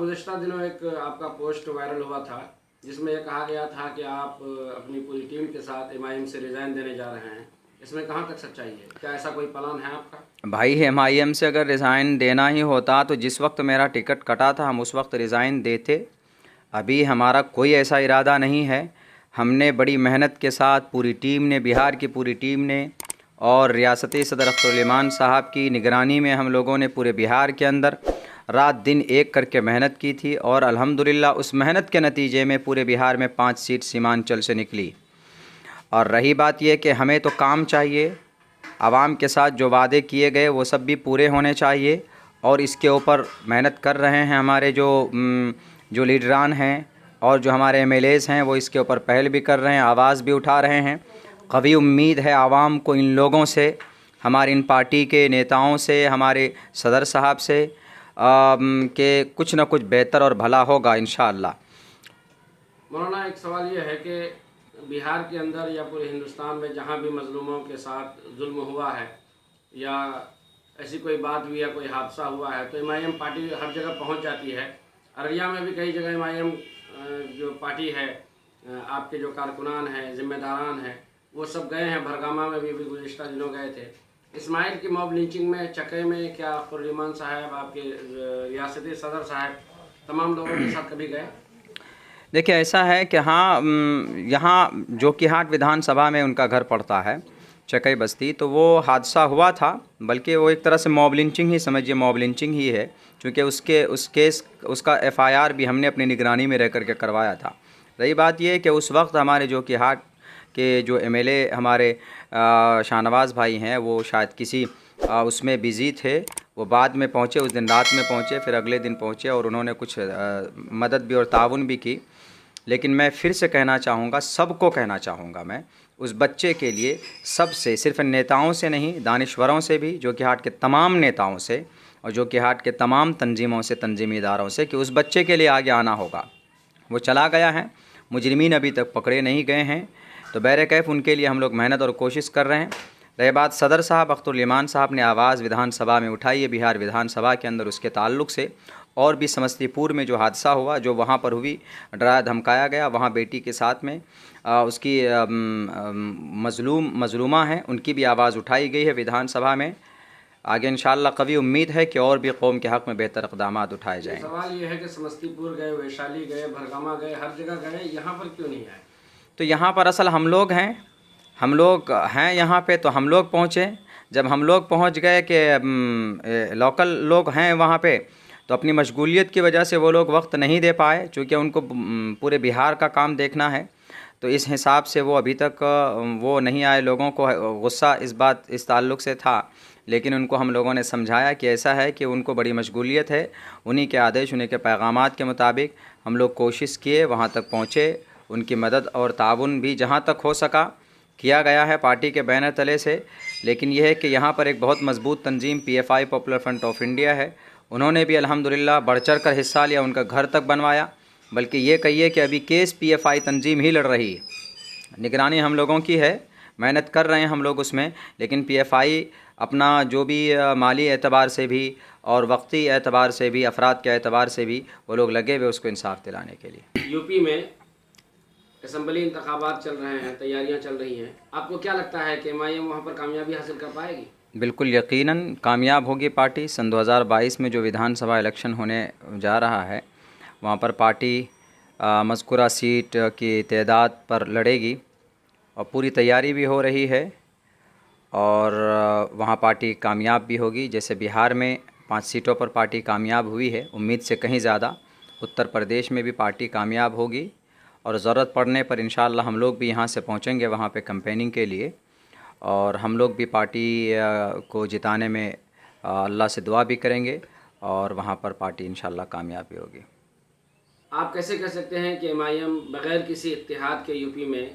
गुज़िश्ता दिनों एक आपका पोस्ट वायरल हुआ था जिसमें यह कहा गया था कि आप अपनी पूरी टीम के साथ एमआईएम से रिज़ाइन देने जा रहे हैं। इसमें कहाँ तक सच्चाई है? क्या ऐसा कोई प्लान है आपका? भाई एमआईएम से अगर रिज़ाइन देना ही होता तो जिस वक्त मेरा टिकट कटा था हम उस वक्त रिज़ाइन देते। अभी हमारा कोई ऐसा इरादा नहीं है। हमने बड़ी मेहनत के साथ पूरी टीम ने, बिहार की पूरी टीम ने और रियासती सदर अख्तरुल साहब की निगरानी में हम लोगों ने पूरे बिहार के अंदर रात दिन एक करके मेहनत की थी और अल्हम्दुलिल्लाह उस मेहनत के नतीजे में पूरे बिहार में 5 सीट सीमांचल से निकली। और रही बात यह कि हमें तो काम चाहिए, आवाम के साथ जो वादे किए गए वो सब भी पूरे होने चाहिए और इसके ऊपर मेहनत कर रहे हैं हमारे जो लीडरान हैं और जो हमारे एमएलएज़ हैं वो इसके ऊपर पहल भी कर रहे हैं, आवाज़ भी उठा रहे हैं। कभी उम्मीद है आवाम को इन लोगों से, हमारी इन पार्टी के नेताओं से, हमारे सदर साहब से कि कुछ न कुछ बेहतर और भला होगा इंशाअल्लाह। मौलाना, एक सवाल ये है कि बिहार के अंदर या पूरे हिंदुस्तान में जहाँ भी मजलूमों के साथ जुल्म हुआ है या ऐसी कोई बात हुई या कोई हादसा हुआ है तो एमआईएम पार्टी हर जगह पहुँच जाती है। अररिया में भी कई जगह एमआईएम जो पार्टी है, आपके जो कारकुनान हैं, जिम्मेदारान हैं, वो सब गए हैं। भरगामा में भी गुज़िश्ता दिनों गए थे। इस्माइल की मॉब लिंचिंग में, चके में, क्या खुर्रमान साहब, आपके रियासती सदर साहब, तमाम लोगों के साथ कभी गए? देखिए ऐसा है कि हाँ, यहाँ जोकीहाट विधानसभा में उनका घर पड़ता है, चकई बस्ती, तो वो हादसा हुआ था। बल्कि वो एक तरह से मॉब लिंचिंग ही समझिए, मॉब लिंचिंग ही है, क्योंकि उसका एफआईआर भी हमने अपनी निगरानी में रह करके करवाया था। रही बात ये कि उस वक्त हमारे जोकीहाट के जो एमएलए हमारे शाहनवाज़ भाई हैं वो शायद किसी उसमें बिज़ी थे। वो बाद में पहुँचे, उस दिन रात में पहुँचे, फिर अगले दिन पहुँचे और उन्होंने कुछ मदद भी और ताउन भी की। लेकिन मैं फिर से कहना चाहूँगा, सबको कहना चाहूँगा, मैं उस बच्चे के लिए सबसे, सिर्फ नेताओं से नहीं, दानिश्वरों से भी, जोकीहाट के तमाम नेताओं से और जोकीहाट के तमाम तंजीमों से, तंजीमी इदारों से, कि उस बच्चे के लिए आगे आना होगा। वो चला गया है, मुजरिमीन अभी तक पकड़े नहीं गए हैं, तो बहरकैफ उनके लिए हम लोग मेहनत और कोशिश कर रहे हैं। रही बात सदर साहब अख्तरुल साहब ने आवाज़ विधानसभा में उठाई है, बिहार विधानसभा के अंदर, उसके ताल्लुक़ से और भी समस्तीपुर में जो हादसा हुआ, जो वहाँ पर हुई, डराया धमकाया गया, वहाँ बेटी के साथ में उसकी मजलूमा हैं, उनकी भी आवाज़ उठाई गई है विधानसभा में। आगे इंशाअल्लाह कभी उम्मीद है कि और भी कौम के हक़ में बेहतर इक़दाम उठाए जाएँ। सवाल ये है कि समस्तीपुर गए, वैशाली गए, भरगामा गए, हर जगह गए, यहाँ पर क्यों नहीं आए? तो यहाँ पर असल हम लोग हैं यहाँ पे, तो हम लोग पहुँचे। जब हम लोग पहुँच गए कि लोकल लोग हैं वहाँ पे, तो अपनी मशगूलियत की वजह से वो लोग वक्त नहीं दे पाए, चूँकि उनको पूरे बिहार का काम देखना है। तो इस हिसाब से वो अभी तक वो नहीं आए। लोगों को गुस्सा इस ताल्लुक़ से था, लेकिन उनको हम लोगों ने समझाया कि ऐसा है कि उनको बड़ी मशगूलियत है। उन्हीं के आदेश, उन्हीं के पैगामात के मुताबिक हम लोग कोशिश किए, वहाँ तक पहुँचे। उनकी मदद और ताउन भी जहाँ तक हो सका किया गया है पार्टी के बैनर तले से। लेकिन यह है कि यहाँ पर एक बहुत मजबूत तंजीम PFI, popular front of India है, उन्होंने भी अल्हम्दुलिल्लाह बढ़ चढ़ कर हिस्सा लिया, उनका घर तक बनवाया। बल्कि ये कहिए कि अभी केस पीएफआई तंजीम ही लड़ रही है, निगरानी हम लोगों की है, मेहनत कर रहे हैं हम लोग उसमें, लेकिन पीएफआई अपना जो भी माली एतबार से भी और वक्ती एतबार से भी, अफराद के एतबार से भी वो लोग लगे हुए उसको इंसाफ दिलाने के लिए। यूपी में असम्बली इंतखाबात चल रहे हैं, तैयारियां चल रही हैं, आपको क्या लगता है कि एमआईएम वहां पर कामयाबी हासिल कर पाएगी? बिल्कुल यकीनन कामयाब होगी पार्टी। सन 2022 में जो विधानसभा इलेक्शन होने जा रहा है, वहाँ पर पार्टी मज़कूरा सीट की तादाद पर लड़ेगी और पूरी तैयारी भी हो रही है और वहाँ पार्टी कामयाब भी होगी। जैसे बिहार में 5 सीटों पर पार्टी कामयाब हुई है, उम्मीद से कहीं ज़्यादा उत्तर प्रदेश में भी पार्टी कामयाब होगी और ज़रूरत पड़ने पर इंशाअल्लाह हम लोग भी यहाँ से पहुँचेंगे वहाँ पे कैंपेनिंग के लिए और हम लोग भी पार्टी को जिताने में अल्लाह से दुआ भी करेंगे और वहाँ पर पार्टी इंशाअल्लाह कामयाब भी होगी। आप कैसे कह सकते हैं कि एमआईएम बग़ैर किसी इत्तेहाद के यूपी में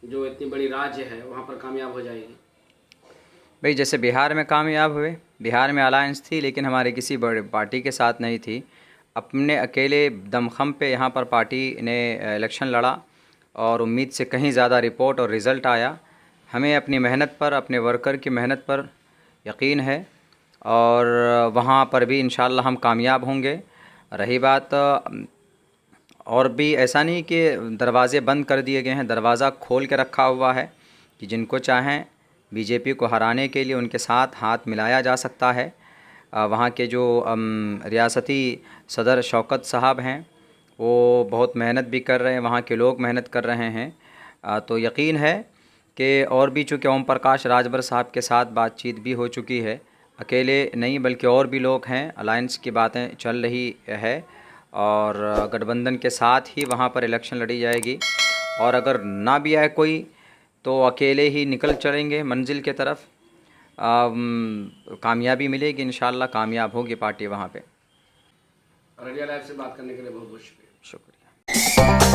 जो इतनी बड़ी राज्य है वहाँ पर कामयाब हो जाएगी? भाई जैसे बिहार में कामयाब हुए, बिहार में अलायंस थी लेकिन हमारे किसी बड़े पार्टी के साथ नहीं थी, अपने अकेले दमखम पे यहाँ पर पार्टी ने इलेक्शन लड़ा और उम्मीद से कहीं ज़्यादा रिपोर्ट और रिज़ल्ट आया। हमें अपनी मेहनत पर, अपने वर्कर की मेहनत पर यकीन है और वहाँ पर भी इंशाअल्लाह हम कामयाब होंगे। रही बात और भी ऐसा नहीं कि दरवाज़े बंद कर दिए गए हैं, दरवाज़ा खोल के रखा हुआ है कि जिनको चाहें बीजेपी को हराने के लिए उनके साथ हाथ मिलाया जा सकता है। वहाँ के जो रियासती सदर शौकत साहब हैं वो बहुत मेहनत भी कर रहे हैं, वहाँ के लोग मेहनत कर रहे हैं। तो यकीन है कि और भी चूँकि ओम प्रकाश राजभर साहब के साथ बातचीत भी हो चुकी है, अकेले नहीं बल्कि और भी लोग हैं, अलायंस की बातें चल रही है और गठबंधन के साथ ही वहाँ पर इलेक्शन लड़ी जाएगी। और अगर ना भी आए कोई तो अकेले ही निकल चलेंगे मंजिल के तरफ। कामयाबी मिलेगी, इंशाल्लाह कामयाब होगी पार्टी वहाँ पे। अररिया लाइव से बात करने के लिए बहुत बहुत शुक्रिया। शुक्रिया।